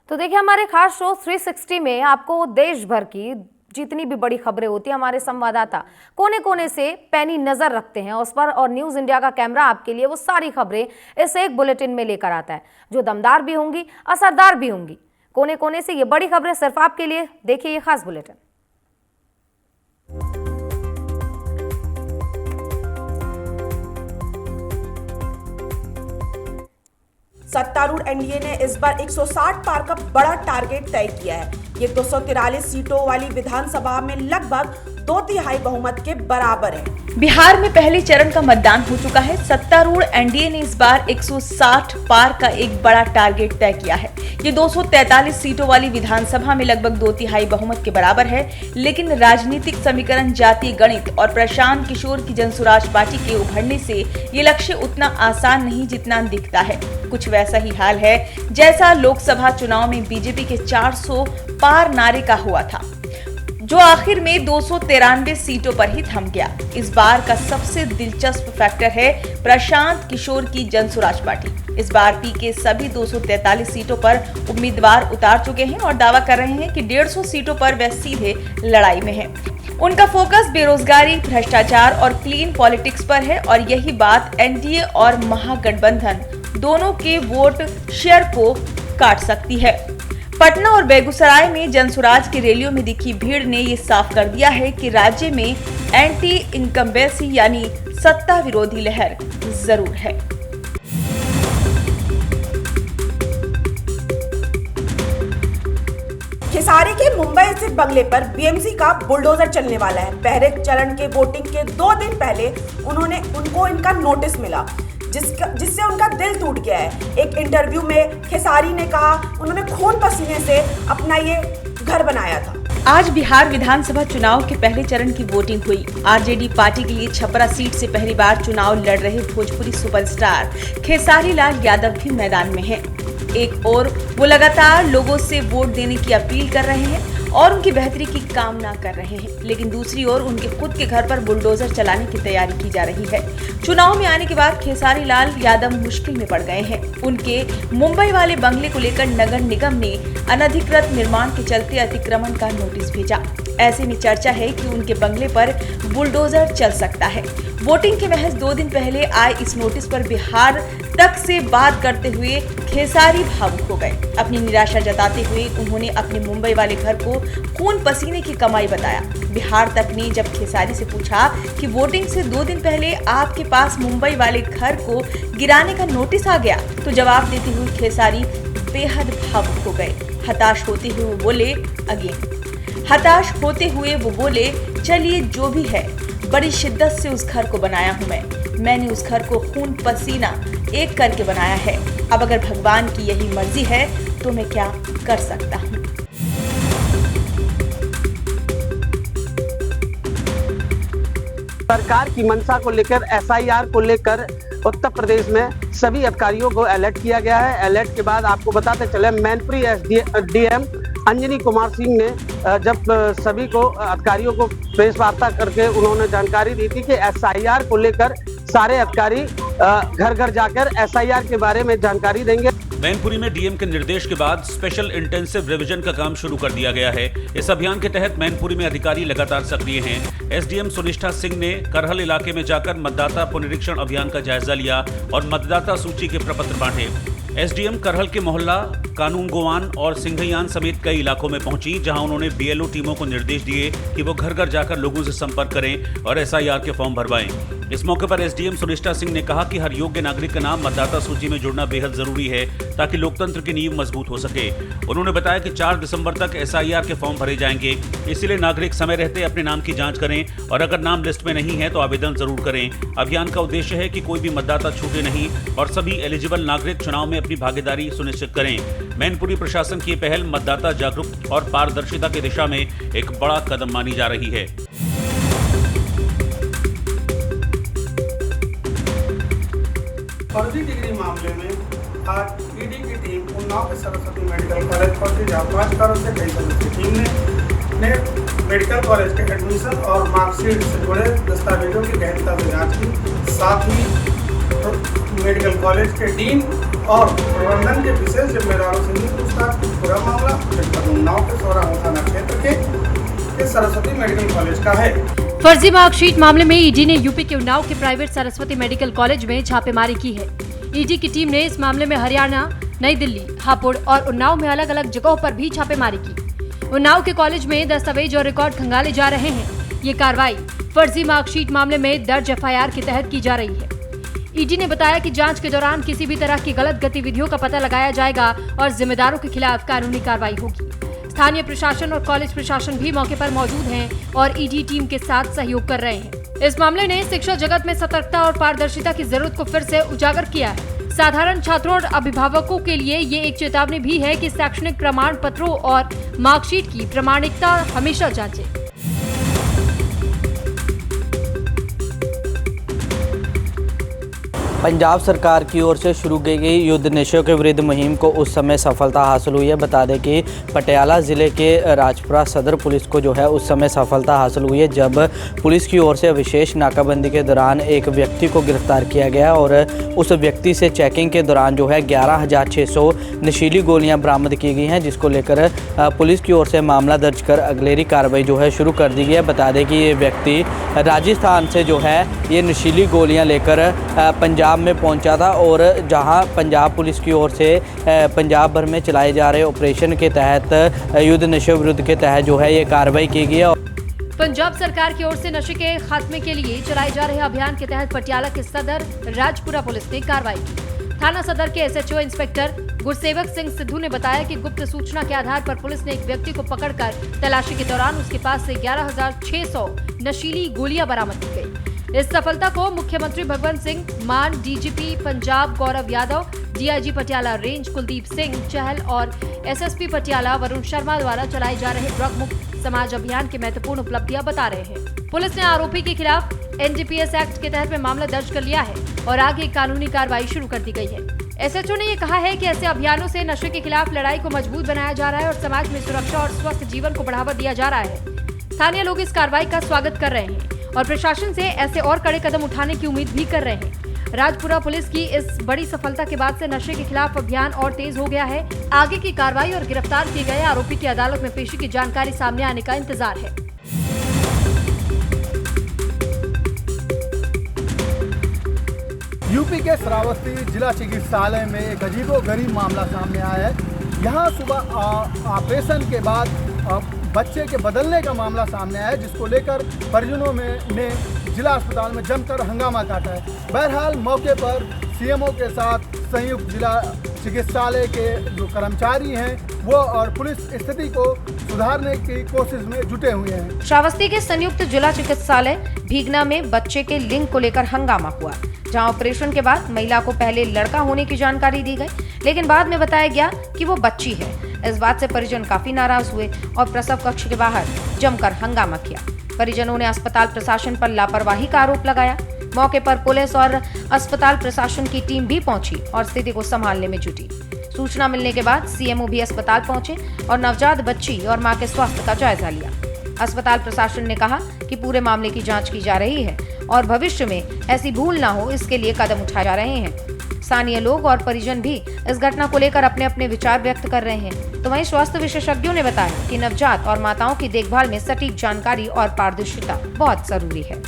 तो देखिए, हमारे खास शो 360 में आपको देश भर की जितनी भी बड़ी खबरें होती है, हमारे संवाददाता कोने कोने से पैनी नजर रखते हैं उस पर, और न्यूज इंडिया का कैमरा आपके लिए वो सारी खबरें इस एक बुलेटिन में लेकर आता है, जो दमदार भी होंगी, असरदार भी होंगी। कोने कोने से ये बड़ी खबरें सिर्फ आपके लिए। देखिए ये खास बुलेटिन। सत्तारूढ़ एनडीए ने इस बार 160 पार का बड़ा टारगेट तय किया है। ये 243 सीटों वाली विधानसभा में लगभग 2/3 बहुमत के बराबर है। बिहार में पहले चरण का मतदान हो चुका है। सत्तारूढ़ एनडीए ने इस बार 160 पार का एक बड़ा टारगेट तय किया है। ये 243 सीटों वाली विधानसभा में लगभग 2/3 बहुमत के बराबर है। लेकिन राजनीतिक समीकरण, जातीय गणित और प्रशांत किशोर की जनसुराज पार्टी के उभरने से ये लक्ष्य उतना आसान नहीं जितना दिखता है। कुछ वैसा ही हाल है जैसा लोकसभा चुनाव में बीजेपी के 400 पार नारे का हुआ था, जो आखिर में 293 सीटों पर ही थम गया। इस बार का सबसे दिलचस्प फैक्टर है प्रशांत किशोर की जनसुराज पार्टी। इस बार पी के सभी 243 सीटों पर उम्मीदवार उतार चुके हैं और दावा कर रहे हैं कि 150 सीटों पर वह सीधे लड़ाई में है। उनका फोकस बेरोजगारी, भ्रष्टाचार और क्लीन पॉलिटिक्स पर है, और यही बात एनडीए और महागठबंधन दोनों के वोट शेयर को काट सकती है। पटना और बेगूसराय में जनसुराज की रैलियों में दिखी भीड़ ने ये साफ कर दिया है कि राज्य में एंटी इनकम्बेंसी यानी सत्ता विरोधी लहर जरूर है। खेसारी के मुंबई स्थित बंगले पर बीएमसी का बुलडोजर चलने वाला है। पहले चरण के वोटिंग के 2 दिन पहले उनको इनका नोटिस मिला, जिससे उनका दिल टूट गया है। एक इंटरव्यू में खेसारी ने कहा उन्होंने खून पसीने से अपना ये घर बनाया था। आज बिहार विधानसभा चुनाव के पहले चरण की वोटिंग हुई। आरजेडी पार्टी के लिए छपरा सीट से पहली बार चुनाव लड़ रहे भोजपुरी सुपरस्टार खेसारी लाल यादव भी मैदान में हैं। एक और वो लगातार लोगों से वोट देने की अपील कर रहे हैं और उनकी बेहतरी की कामना कर रहे हैं, लेकिन दूसरी ओर उनके खुद के घर पर बुलडोजर चलाने की तैयारी की जा रही है। चुनाव में आने के बाद खेसारी लाल यादव मुश्किल में पड़ गए हैं। उनके मुंबई वाले बंगले को लेकर नगर निगम ने अनधिकृत निर्माण के चलते अतिक्रमण का नोटिस भेजा। ऐसे में चर्चा है कि उनके बंगले पर बुलडोजर चल सकता है। वोटिंग के महज 2 दिन पहले आए इस नोटिस पर बिहार तक से बात करते हुए खेसारी भावुक हो गए। अपनी निराशा जताते हुए उन्होंने अपने मुंबई वाले घर को खून पसीने की कमाई बताया। बिहार तक ने जब खेसारी से पूछा कि वोटिंग से 2 दिन पहले आपके पास मुंबई वाले घर को गिराने का नोटिस आ गया, तो जवाब देते हुए खेसारी बेहद भावुक हो गए। हताश होते हुए वो बोले चलिए जो भी है, बड़ी शिद्दत से उस घर को बनाया हूँ मैंने उस घर को खून पसीना एक करके बनाया है। अब अगर भगवान की यही मर्जी है तो मैं क्या कर सकता हूँ। सरकार की मंशा को लेकर एसआईआर को लेकर उत्तर प्रदेश में सभी अधिकारियों को अलर्ट किया गया है। अलर्ट के बाद आपको बताते चले, मैनपुरी एसडीएम अंजनी कुमार सिंह ने जब सभी को अधिकारियों को प्रेस वार्ता करके उन्होंने जानकारी दी थी कि एसआईआर को लेकर सारे अधिकारी घर घर जाकर एसआईआर के बारे में जानकारी देंगे। मैनपुरी में डीएम के निर्देश के बाद स्पेशल इंटेंसिव रिवीजन का काम शुरू कर दिया गया है। इस अभियान के तहत मैनपुरी में अधिकारी लगातार सक्रिय हैं। एसडीएम सुनिष्ठा सिंह ने करहल इलाके में जाकर मतदाता पुनरीक्षण अभियान का जायजा लिया और मतदाता सूची के प्रपत्र बांटे। एसडीएम करहल के मोहल्ला कानूनगोवान और सिंघैयान समेत कई इलाकों में पहुंची, जहां उन्होंने बीएलओ टीमों को निर्देश दिए कि वो घर घर जाकर लोगों से संपर्क करें और एसआईआर के फॉर्म भरवाएं। इस मौके पर एसडीएम सुनिष्ठा सिंह ने कहा कि हर योग्य नागरिक का नाम मतदाता सूची में जुड़ना बेहद जरूरी है, ताकि लोकतंत्र की नींव मजबूत हो सके। उन्होंने बताया कि 4 दिसंबर तक एसआईआर के फॉर्म भरे जाएंगे, इसलिए नागरिक समय रहते अपने नाम की जांच करें और अगर नाम लिस्ट में नहीं है तो आवेदन जरूर करें। अभियान का उद्देश्य है कि कोई भी मतदाता छूटे नहीं और सभी एलिजिबल नागरिक चुनाव में अपनी भागीदारी सुनिश्चित करें। मैनपुरी प्रशासन की पहल मतदाता जागरूकता और पारदर्शिता की दिशा में एक बड़ा कदम मानी जा रही है। फर्जी डिग्री मामले में आज ईडी की टीम उन्नाव के सरस्वती मेडिकल कॉलेज पहुंची, जहां 5 करोड़ से कई सदस्यीय टीम ने मेडिकल कॉलेज के एडमिशन और मार्कशीट से जुड़े दस्तावेजों की गहनता से जांच की। साथ ही मेडिकल कॉलेज के डीन और प्रबंधन के विशेष जिम्मेदारों से भी पूछताछ पूरा के सरस्वती मेडिकल कॉलेज का है। फर्जी मार्कशीट मामले में ईडी ने यूपी के उन्नाव के प्राइवेट सरस्वती मेडिकल कॉलेज में छापेमारी की है। ईडी की टीम ने इस मामले में हरियाणा, नई दिल्ली, हापुड़ और उन्नाव में अलग अलग जगहों पर भी छापेमारी की। उन्नाव के कॉलेज में दस्तावेज और रिकॉर्ड खंगाले जा रहे हैं। ये कार्रवाई फर्जी मार्कशीट मामले में दर्ज एफआईआर के तहत की जा रही है। ईडी ने बताया कि जांच के दौरान किसी भी तरह की गलत गतिविधियों का पता लगाया जाएगा और जिम्मेदारों के खिलाफ कानूनी कार्रवाई होगी। स्थानीय प्रशासन और कॉलेज प्रशासन भी मौके पर मौजूद हैं और ईडी टीम के साथ सहयोग कर रहे हैं। इस मामले ने शिक्षा जगत में सतर्कता और पारदर्शिता की जरूरत को फिर से उजागर किया है। साधारण छात्रों और अभिभावकों के लिए ये एक चेतावनी भी है कि शैक्षणिक प्रमाण पत्रों और मार्कशीट की प्रामाणिकता हमेशा जांचें। पंजाब सरकार की ओर से शुरू की गई युद्ध नशे के विरुद्ध मुहिम को उस समय सफलता हासिल हुई है। बता दें कि पटियाला ज़िले के राजपुरा सदर पुलिस को जो है उस समय सफलता हासिल हुई है जब पुलिस की ओर से विशेष नाकाबंदी के दौरान एक व्यक्ति को गिरफ्तार किया गया और उस व्यक्ति से चेकिंग के दौरान जो है 11,600 नशीली गोलियां बरामद की गई हैं, जिसको लेकर पुलिस की ओर से मामला दर्ज कर अगलेरी कार्रवाई जो है शुरू कर दी गई है। बता दें कि ये व्यक्ति राजस्थान से जो है ये नशीली गोलियाँ लेकर पंजाब में पहुंचा था और जहां पंजाब पुलिस की ओर से पंजाब भर में चलाए जा रहे ऑपरेशन के तहत युद्ध नशे विरुद्ध के तहत जो है ये कार्रवाई की गई है। पंजाब सरकार की ओर से नशे के खात्मे के लिए चलाए जा रहे अभियान के तहत पटियाला के सदर राजपुरा पुलिस ने कार्रवाई की। थाना सदर के एसएचओ इंस्पेक्टर गुरसेवक सिंह सिद्धू ने बताया कि गुप्त सूचना के आधार पर पुलिस ने एक व्यक्ति को पकड़कर तलाशी के दौरान उसके पास से 11,600 नशीली गोलियां बरामद की गई। इस सफलता को मुख्यमंत्री भगवंत सिंह मान, DGP Punjab Gaurav Yadav, DIG Patiala range Kuldeep Singh Chahal और एसएसपी पटियाला वरुण शर्मा द्वारा चलाए जा रहे ड्रग मुक्त समाज अभियान की महत्वपूर्ण उपलब्धियां बता रहे हैं। पुलिस ने आरोपी के खिलाफ एनडीपीएस एक्ट के तहत में मामला दर्ज कर लिया है और आगे कानूनी कार्रवाई शुरू कर दी गई है। एसएचओ ने ये कहा है कि ऐसे अभियानों से नशे के खिलाफ लड़ाई को मजबूत बनाया जा रहा है और समाज में सुरक्षा और स्वस्थ जीवन को बढ़ावा दिया जा रहा है। स्थानीय लोग इस कार्रवाई का स्वागत कर रहे हैं और प्रशासन से ऐसे और कड़े कदम उठाने की उम्मीद भी कर रहे हैं। राजपुरा पुलिस की इस बड़ी सफलता के बाद से नशे के खिलाफ अभियान और तेज हो गया है। आगे की कार्रवाई और गिरफ्तार किए गए आरोपी की अदालत में पेशी की जानकारी सामने आने का इंतजार है। यूपी के श्रावस्ती जिला चिकित्सालय में एक अजीबोगरीब मामला सामने आया है। यहाँ सुबह ऑपरेशन के बाद बच्चे के बदलने का मामला सामने आया है, जिसको लेकर परिजनों ने जिला अस्पताल में जमकर हंगामा काटा है। बहरहाल मौके पर सीएमओ के साथ संयुक्त जिला चिकित्सालय के जो कर्मचारी हैं वो और पुलिस स्थिति को सुधारने की कोशिश में जुटे हुए हैं। श्रावस्ती के संयुक्त जिला चिकित्सालय भीगना में बच्चे के लिंग को लेकर हंगामा हुआ, जहां ऑपरेशन के बाद महिला को पहले लड़का होने की जानकारी दी गई, लेकिन बाद में बताया गया कि वो बच्ची है। इस बात से परिजन काफी नाराज हुए और प्रसव कक्ष के बाहर जमकर हंगामा किया। परिजनों ने अस्पताल प्रशासन पर लापरवाही का आरोप लगाया। मौके पर पुलिस और अस्पताल प्रशासन की टीम भी पहुंची और स्थिति को संभालने में जुटी। सूचना मिलने के बाद सीएमओ भी अस्पताल पहुंचे और नवजात बच्ची और मां के स्वास्थ्य का जायजा लिया। अस्पताल प्रशासन ने कहा कि पूरे मामले की जांच की जा रही है और भविष्य में ऐसी भूल ना हो, इसके लिए कदम उठाए जा रहे हैं। स्थानीय लोग और परिजन भी इस घटना को लेकर अपने अपने विचार व्यक्त कर रहे हैं। तो वहीं स्वास्थ्य विशेषज्ञों ने बताया कि नवजात और माताओं की देखभाल में सटीक जानकारी और पारदर्शिता बहुत जरूरी है।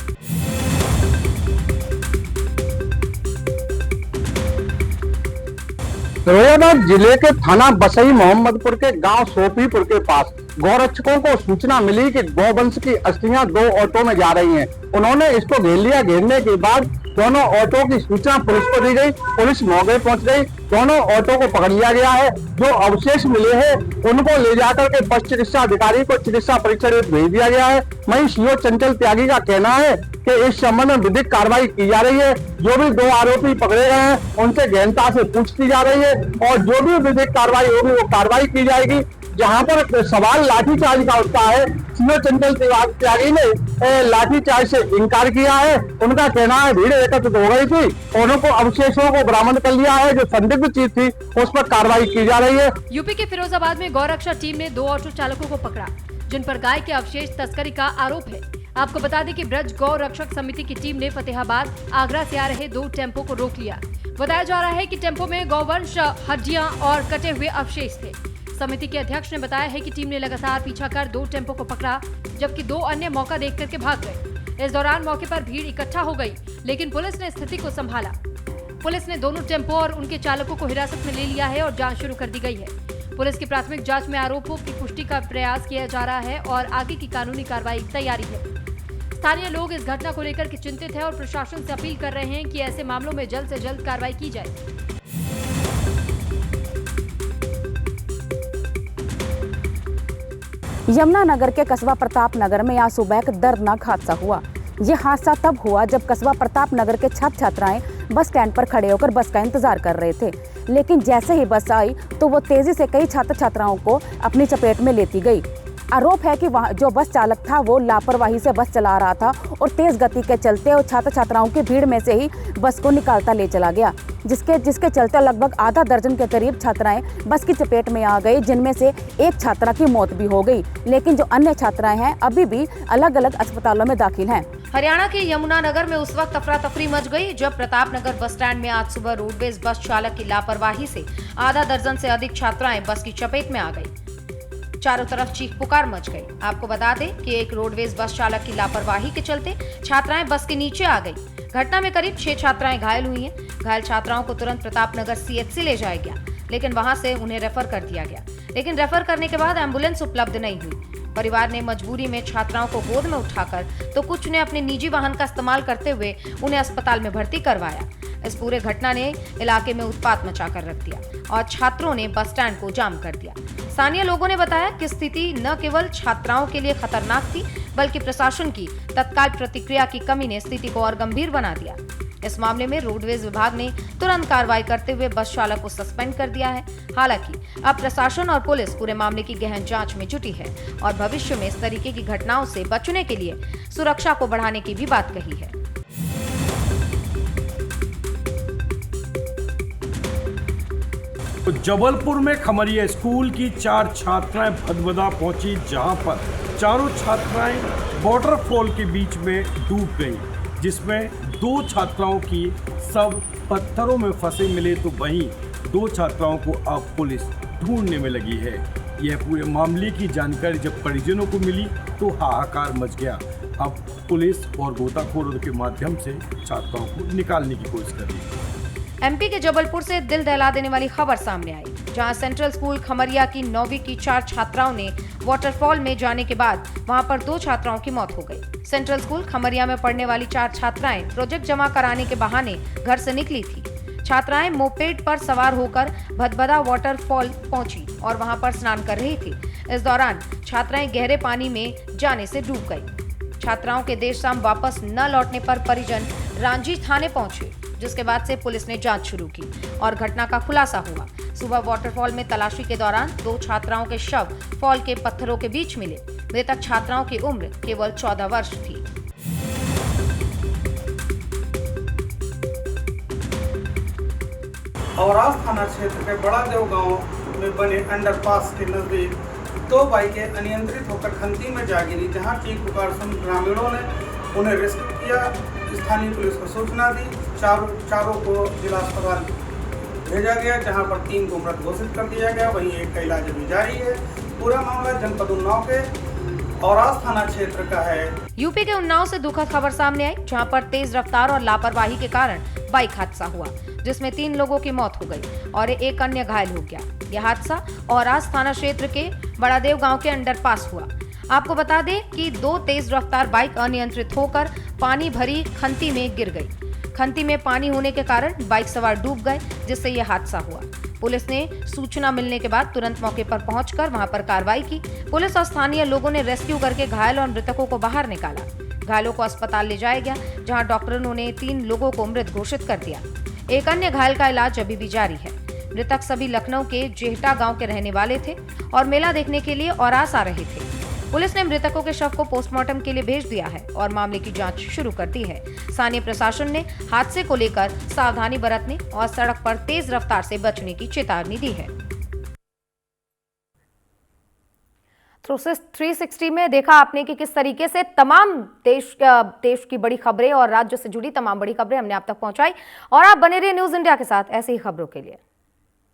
फिरोजाबाद जिले के थाना बसई मोहम्मदपुर के गांव सोफीपुर के पास गौरक्षकों को सूचना मिली कि गौवंश की अस्थियां 2 ऑटो में जा रही हैं। उन्होंने इसको घेर लिया। घेरने के बाद दोनों ऑटो की सूचना पुलिस को दी गई। पुलिस मौके पहुंच गई। दोनों ऑटो को पकड़ लिया गया है। जो अवशेष मिले हैं उनको ले जाकर के पशु चिकित्सा अधिकारी को चिकित्सा परीक्षण हेतु भेज दिया गया है। वहीं सीओ चंचल त्यागी का कहना है कि इस संबंध में विधिक कार्रवाई की जा रही है। जो भी 2 आरोपी पकड़े गए हैं उनसे गहनता से पूछ की जा रही है और जो भी विधिक कार्रवाई होगी वो कार्रवाई की जाएगी। जहां पर सवाल लाठीचार्ज का उठता है, सीओ चंचल त्यागी ने लाठीचार्ज से इनकार किया है। उनका कहना है भीड़ एकत्रित हो गई थी और उनको अवशेषों को बरामद कर लिया है। जो संदिग्ध चीज थी उस पर कार्रवाई की जा रही है। यूपी के फिरोजाबाद में गौरक्षा टीम ने 2 ऑटो चालकों को पकड़ा, जिन पर गाय के अवशेष तस्करी का आरोप है। आपको बता दें कि ब्रज गौ रक्षक समिति की टीम ने फतेहाबाद आगरा से आ रहे 2 टेम्पो को रोक लिया। बताया जा रहा है कि टेम्पो में गौवंश, हड्डियां और कटे हुए अवशेष थे। समिति के अध्यक्ष ने बताया है कि टीम ने लगातार पीछा कर 2 टेम्पो को पकड़ा, जबकि 2 अन्य मौका देख करके भाग गए। इस दौरान मौके पर भीड़ इकट्ठा हो गई, लेकिन पुलिस ने स्थिति को संभाला। पुलिस ने दोनों टेम्पो और उनके चालकों को हिरासत में ले लिया है और जांच शुरू कर दी गई है। पुलिस की प्राथमिक जांच में आरोपों की पुष्टि का प्रयास किया जा रहा है और आगे की कानूनी कार्रवाई की तैयारी है। स्थानीय लोग इस घटना को लेकर के चिंतित हैं और प्रशासन से अपील कर रहे हैं कि ऐसे मामलों में जल्द से जल्द कार्रवाई की जाए। यमुनानगर के कस्बा प्रताप नगर में आज सुबह एक दर्दनाक हादसा हुआ। ये हादसा तब हुआ जब कस्बा प्रताप नगर के छात्र छात्राएं बस स्टैंड पर खड़े होकर बस का इंतजार कर रहे थे, लेकिन जैसे ही बस आई तो वो तेजी से कई छात्र छात्राओं को अपनी चपेट में लेती गई। आरोप है कि वहाँ जो बस चालक था वो लापरवाही से बस चला रहा था और तेज गति के चलते और छात्र छात्राओं की भीड़ में से ही बस को निकालता ले चला गया, जिसके चलते लगभग आधा दर्जन के करीब छात्राएं बस की चपेट में आ गई, जिनमें से एक छात्रा की मौत भी हो गई, लेकिन जो अन्य छात्राएं हैं अभी भी अलग अलग अस्पतालों में दाखिल हैं। हरियाणा के यमुनानगर में उस वक्त अफरा तफरी मच गई जब प्रतापनगर बस स्टैंड में आज सुबह रोडवेज बस चालक की लापरवाही से आधा दर्जन से अधिक छात्राएं बस की चपेट में आ गई। चारों तरफ चीख पुकार मच गई। आपको बता दें कि एक रोडवेज बस चालक की लापरवाही के चलते छात्राएं बस के नीचे आ गई। घटना में करीब 6 छात्राएं घायल हुई हैं। घायल छात्राओं को तुरंत प्रतापनगर CHC ले जाया गया, लेकिन वहां से उन्हें रेफर कर दिया गया, लेकिन रेफर करने के बाद एम्बुलेंस उपलब्ध नहीं हुई। परिवार ने मजबूरी में छात्राओं को गोद में उठाकर तो कुछ ने अपने निजी वाहन का इस्तेमाल करते हुए उन्हें अस्पताल में भर्ती करवाया। इस पूरे घटना ने इलाके में उत्पात मचाकर रख दिया और छात्रों ने बस स्टैंड को जाम कर दिया। स्थानीय लोगों ने बताया कि स्थिति न केवल छात्राओं के लिए खतरनाक थी, बल्कि प्रशासन की तत्काल प्रतिक्रिया की कमी ने स्थिति को और गंभीर बना दिया। इस मामले में रोडवेज विभाग ने तुरंत कार्रवाई करते हुए बस चालक को सस्पेंड कर दिया है। हालांकि अब प्रशासन और पुलिस पूरे मामले की गहन जांच में जुटी है और भविष्य में इस तरीके की घटनाओं से बचने के लिए सुरक्षा को बढ़ाने की भी बात कही है। तो जबलपुर में खमरिया स्कूल की 4 छात्राएं भदभदा पहुंची, जहां पर चारों छात्राएं वाटरफॉल के बीच में डूब गईं, जिसमें 2 छात्राओं की सब पत्थरों में फंसे मिले, तो वहीं 2 छात्राओं को अब पुलिस ढूंढने में लगी है। यह पूरे मामले की जानकारी जब परिजनों को मिली तो हाहाकार मच गया। अब पुलिस और गोताखोरों के माध्यम से छात्राओं को निकालने की कोशिश कर रही है। MP के जबलपुर से दिल दहला देने वाली खबर सामने आई, जहां सेंट्रल स्कूल खमरिया की 9वीं की 4 छात्राओं ने वाटरफॉल में जाने के बाद वहां पर 2 छात्राओं की मौत हो गई। सेंट्रल स्कूल खमरिया में पढ़ने वाली 4 छात्राएं प्रोजेक्ट जमा कराने के बहाने घर से निकली थी। छात्राएं मोपेड पर सवार होकर भदभदा वाटरफॉल पहुंची और वहां पर स्नान कर रही थी। इस दौरान छात्राएं गहरे पानी में जाने से डूब गई। छात्राओं के देर शाम वापस न लौटने पर परिजन रांझी थाने पहुंचे, जिसके बाद से पुलिस ने जांच शुरू की और घटना का खुलासा हुआ। सुबह वाटरफॉल में तलाशी के दौरान 2 छात्राओं के शव फॉल के पत्थरों के बीच मिले। मृतक छात्राओं की उम्र केवल 14 वर्ष थी। औरास थाना क्षेत्र के बड़ा देव गांव में बने अंडरपास के नजदीक 2 बाइकें अनियंत्रित होकर खंती में जा गिरी, जहां चीख पुकार सुन ग्रामीणों ने उन्हें रेस्क्यू किया। स्थानीय पुलिस को सूचना दी। चारों को जिला अस्पताल भेजा गया, जहां पर 3 को मृत घोषित कर दिया गया, वहीं 1 का इलाज अभी जारी है। पूरा मामला जनपद उन्नाव के औरास थाना क्षेत्र का है। यूपी के उन्नाव से दुखद खबर सामने आई, जहां पर तेज रफ्तार और लापरवाही के कारण बाइक हादसा हुआ, जिसमें 3 लोगों की मौत हो गई और 1 अन्य घायल हो गया। यह हादसा औरास थाना क्षेत्र के बड़ादेव गांव के अंडरपास हुआ। आपको बता दें कि 2 तेज रफ्तार बाइक अनियंत्रित होकर पानी भरी खंती में गिर गई। खंती में पानी होने के कारण बाइक सवार डूब गए, जिससे यह हादसा हुआ। पुलिस ने सूचना मिलने के बाद तुरंत मौके पर पहुंचकर वहां पर कार्रवाई की। पुलिस और स्थानीय लोगों ने रेस्क्यू करके घायल और मृतकों को बाहर निकाला। घायलों को अस्पताल ले जाया गया, जहां डॉक्टरों ने 3 लोगों को मृत घोषित कर दिया। 1 अन्य घायल का इलाज अभी भी जारी है। मृतक सभी लखनऊ के जेहटा गांव के रहने वाले थे और मेला देखने के लिए औरास आ रहे थे। पुलिस ने मृतकों के शव को पोस्टमार्टम के लिए भेज दिया है और मामले की जांच शुरू कर दी है। स्थानीय प्रशासन ने हादसे को लेकर सावधानी बरतने और सड़क पर तेज रफ्तार से बचने की चेतावनी दी है। 360 में देखा आपने कि किस तरीके से तमाम देश की बड़ी खबरें और राज्य से जुड़ी तमाम बड़ी खबरें हमने आप तक पहुंचाई और आप बने रहिए न्यूज इंडिया के साथ ऐसी ही खबरों के लिए।